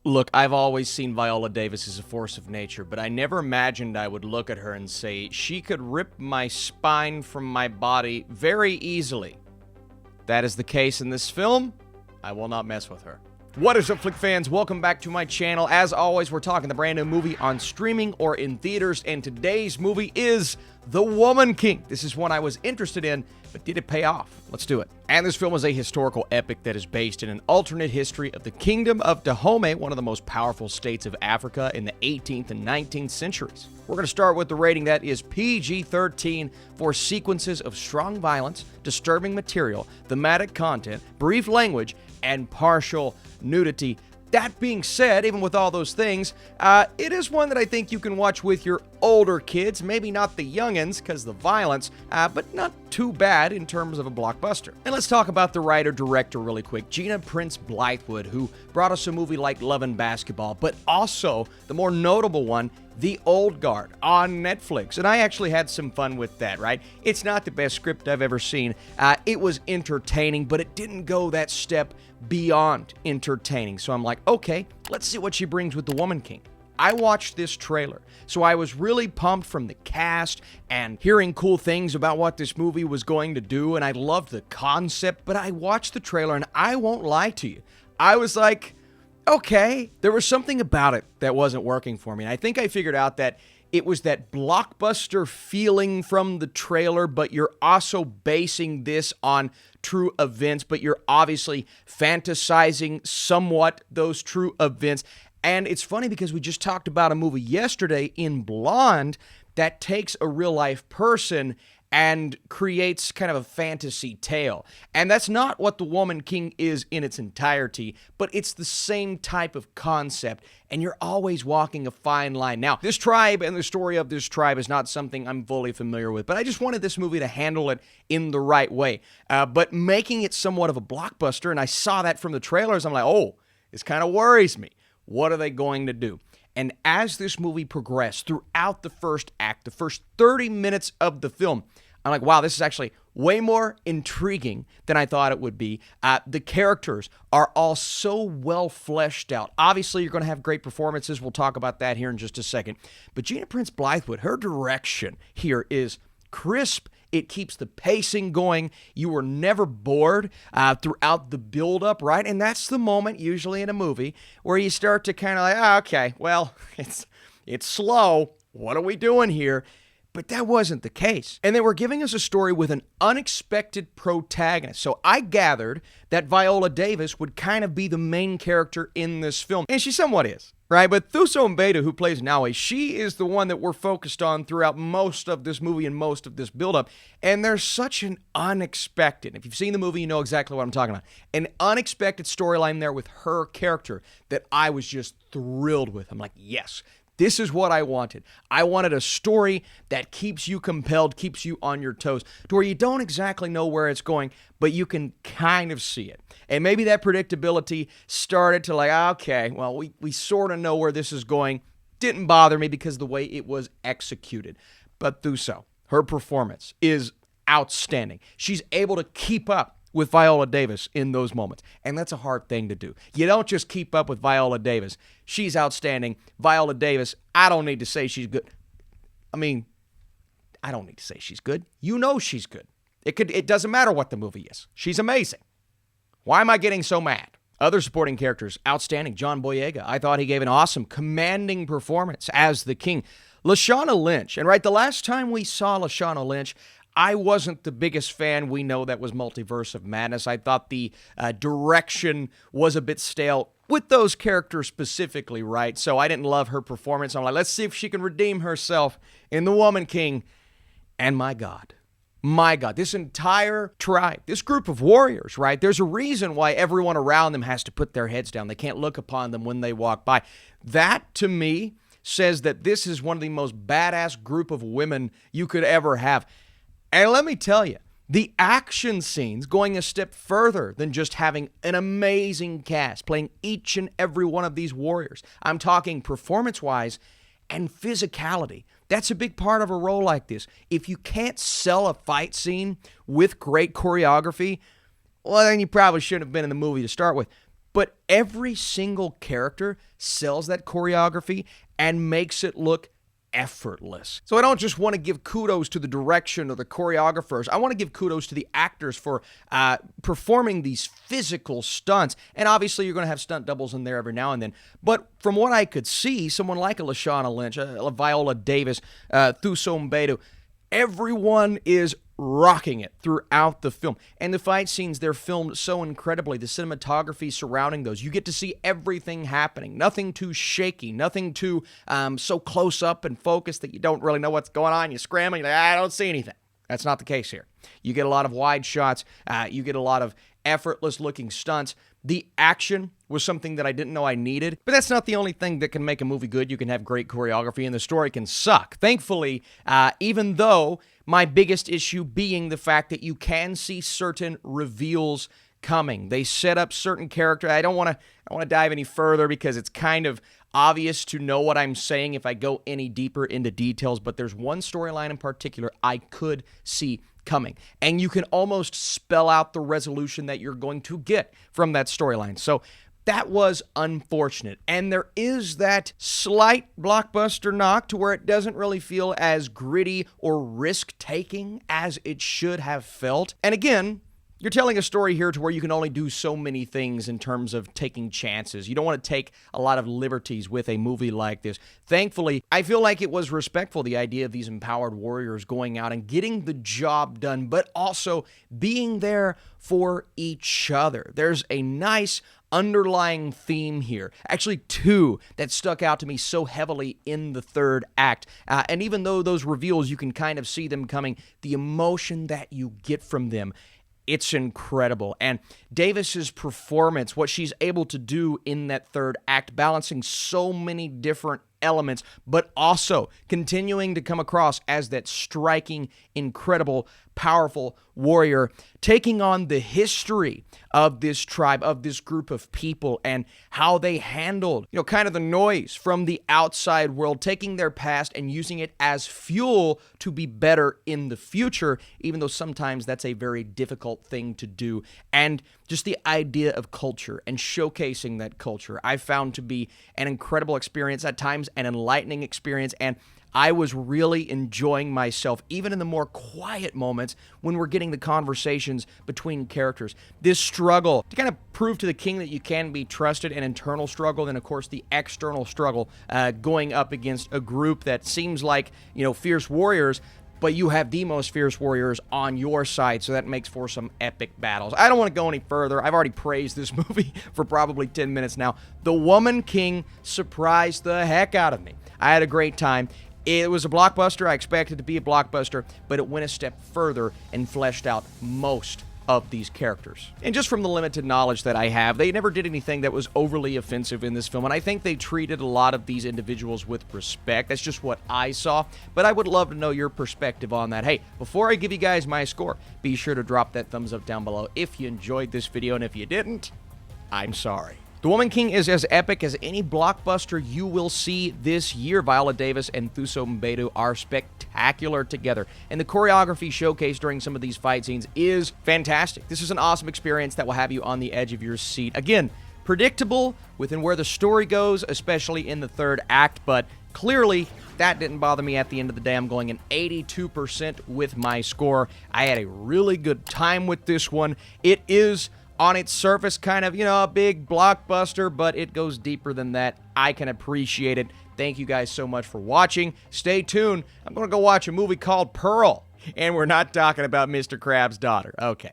Look, I've always seen Viola Davis as a force of nature, but I never imagined I would look at her and say, she could rip my spine from my body very easily. That is the case in this film. I will not mess with her. What is up, flick fans? Welcome back to my channel. As always, we're talking the brand new movie on streaming or in theaters, and today's movie is The Woman King. This is one I was interested in, but did it pay off? Let's do it. And this film is a historical epic that is based in an alternate history of the Kingdom of Dahomey, one of the most powerful states of Africa in the 18th and 19th centuries. We're going to start with the rating that is PG-13 for sequences of strong violence, disturbing material, thematic content, brief language, and partial nudity. That being said, even with all those things, it is one that I think you can watch with your older kids, maybe not the youngins because of the violence, but not too bad in terms of a blockbuster. And let's talk about the writer-director really quick, Gina Prince Bythewood, who brought us a movie like Love and Basketball, but also the more notable one, The Old Guard on Netflix. And I actually had some fun with that, right? It's not the best script I've ever seen. It was entertaining, but it didn't go that step beyond entertaining. So I'm like, okay, let's see what she brings with The Woman King. I watched this trailer, so I was really pumped from the cast and hearing cool things about what this movie was going to do, and I loved the concept, but I watched the trailer, and I won't lie to you. I was like, okay, there was something about it that wasn't working for me, and I think I figured out that it was that blockbuster feeling from the trailer, but you're also basing this on true events, but you're obviously fantasizing somewhat those true events. And it's funny because we just talked about a movie yesterday in Blonde that takes a real-life person and creates kind of a fantasy tale. And that's not what The Woman King is in its entirety, but it's the same type of concept, and you're always walking a fine line. Now, this tribe and the story of this tribe is not something I'm fully familiar with, but I just wanted this movie to handle it in the right way. But making it somewhat of a blockbuster, and I saw that from the trailers, I'm like, oh, this kind of worries me. What are they going to do? And as this movie progressed throughout the first act, the first 30 minutes of the film, I'm like, wow, this is actually way more intriguing than I thought it would be. The characters are all so well fleshed out. Obviously, you're going to have great performances. We'll talk about that here in just a second. But Gina Prince Bythewood, her direction here is crisp. It keeps the pacing going. You were never bored throughout the build-up, right? And that's the moment, usually in a movie, where you start to kind of like, oh, okay, well, it's slow. What are we doing here? But that wasn't the case. And they were giving us a story with an unexpected protagonist. So I gathered that Viola Davis would kind of be the main character in this film. And she somewhat is, right? But Thuso Mbedu, who plays Nawe, she is the one that we're focused on throughout most of this movie and most of this buildup. And there's such an unexpected, if you've seen the movie, you know exactly what I'm talking about, an unexpected storyline there with her character that I was just thrilled with. I'm like, yes, this is what I wanted. I wanted a story that keeps you compelled, keeps you on your toes, to where you don't exactly know where it's going, but you can kind of see it. And maybe that predictability started to like, okay, well, we sort of know where this is going. Didn't bother me because of the way it was executed. But Thuso, her performance is outstanding. She's able to keep up with Viola Davis in those moments. And that's a hard thing to do. You don't just keep up with Viola Davis. She's outstanding. Viola Davis, I don't need to say she's good. I mean, I don't need to say she's good. You know she's good. It doesn't matter what the movie is. She's amazing. Why am I getting so mad? Other supporting characters, outstanding. John Boyega, I thought he gave an awesome, commanding performance as the king. Lashana Lynch, and right, the last time we saw Lashana Lynch, I wasn't the biggest fan. We know that was Multiverse of Madness. I thought the direction was a bit stale with those characters specifically, right? So I didn't love her performance. I'm like, let's see if she can redeem herself in The Woman King. And my God, this entire tribe, this group of warriors, right? There's a reason why everyone around them has to put their heads down. They can't look upon them when they walk by. That, to me, says that this is one of the most badass group of women you could ever have. And let me tell you, the action scenes going a step further than just having an amazing cast playing each and every one of these warriors. I'm talking performance-wise and physicality. That's a big part of a role like this. If you can't sell a fight scene with great choreography, well, then you probably shouldn't have been in the movie to start with. but every single character sells that choreography and makes it look effortless. So I don't just want to give kudos to the direction or the choreographers. I want to give kudos to the actors for performing these physical stunts. And obviously you're going to have stunt doubles in there every now and then. But from what I could see, someone like a Lashana Lynch, a Viola Davis, Thuso Mbedu, everyone is rocking it throughout the film. And the fight scenes, they're filmed so incredibly. The cinematography surrounding those, you get to see everything happening. Nothing too shaky, nothing too so close up and focused that you don't really know what's going on. You're scrambling, you're like, I don't see anything. That's not the case here. You get a lot of wide shots. You get a lot of effortless looking stunts. The action was something that I didn't know I needed, but that's not the only thing that can make a movie good. You can have great choreography and the story can suck. Thankfully, even though my biggest issue being the fact that you can see certain reveals coming. They set up certain characters. I don't want to dive any further because it's kind of obvious to know what I'm saying if I go any deeper into details, but there's one storyline in particular I could see coming, and you can almost spell out the resolution that you're going to get from that storyline. So that was unfortunate, and there is that slight blockbuster knock to where it doesn't really feel as gritty or risk-taking as it should have felt. And again, you're telling a story here to where you can only do so many things in terms of taking chances. You don't want to take a lot of liberties with a movie like this. Thankfully, I feel like it was respectful, the idea of these empowered warriors going out and getting the job done, but also being there for each other. There's a nice underlying theme here, actually two, that stuck out to me so heavily in the third act. And even though those reveals, you can kind of see them coming, the emotion that you get from them, it's incredible. And Davis's performance, what she's able to do in that third act, balancing so many different elements, but also continuing to come across as that striking, incredible, powerful warrior, taking on the history of this tribe, of this group of people, and how they handled, kind of the noise from the outside world, taking their past and using it as fuel to be better in the future, even though sometimes that's a very difficult thing to do. And just the idea of culture and showcasing that culture, I found to be an incredible experience, at times an enlightening experience, and I was really enjoying myself, even in the more quiet moments when we're getting the conversations between characters. This struggle to kind of prove to the king that you can be trusted, an internal struggle, and of course the external struggle going up against a group that seems like, fierce warriors, but you have the most fierce warriors on your side, so that makes for some epic battles. I don't want to go any further. I've already praised this movie for probably 10 minutes now. The Woman King surprised the heck out of me. I had a great time. It was a blockbuster. I expected it to be a blockbuster, but it went a step further and fleshed out most of these characters. And just from the limited knowledge that I have, they never did anything that was overly offensive in this film, and I think they treated a lot of these individuals with respect. That's just what I saw, but I would love to know your perspective on that. Hey, before I give you guys my score, be sure to drop that thumbs up down below if you enjoyed this video, and if you didn't, I'm sorry. The Woman King is as epic as any blockbuster you will see this year. Viola Davis and Thuso Mbedu are spectacular together, and the choreography showcased during some of these fight scenes is fantastic. This is an awesome experience that will have you on the edge of your seat. Again, predictable within where the story goes, especially in the third act, but clearly that didn't bother me at the end of the day. I'm going an 82% with my score. I had a really good time with this one. It is, on its surface, kind of, a big blockbuster, but it goes deeper than that. I can appreciate it. Thank you guys so much for watching. Stay tuned. I'm going to go watch a movie called Pearl, and we're not talking about Mr. Crab's daughter. Okay.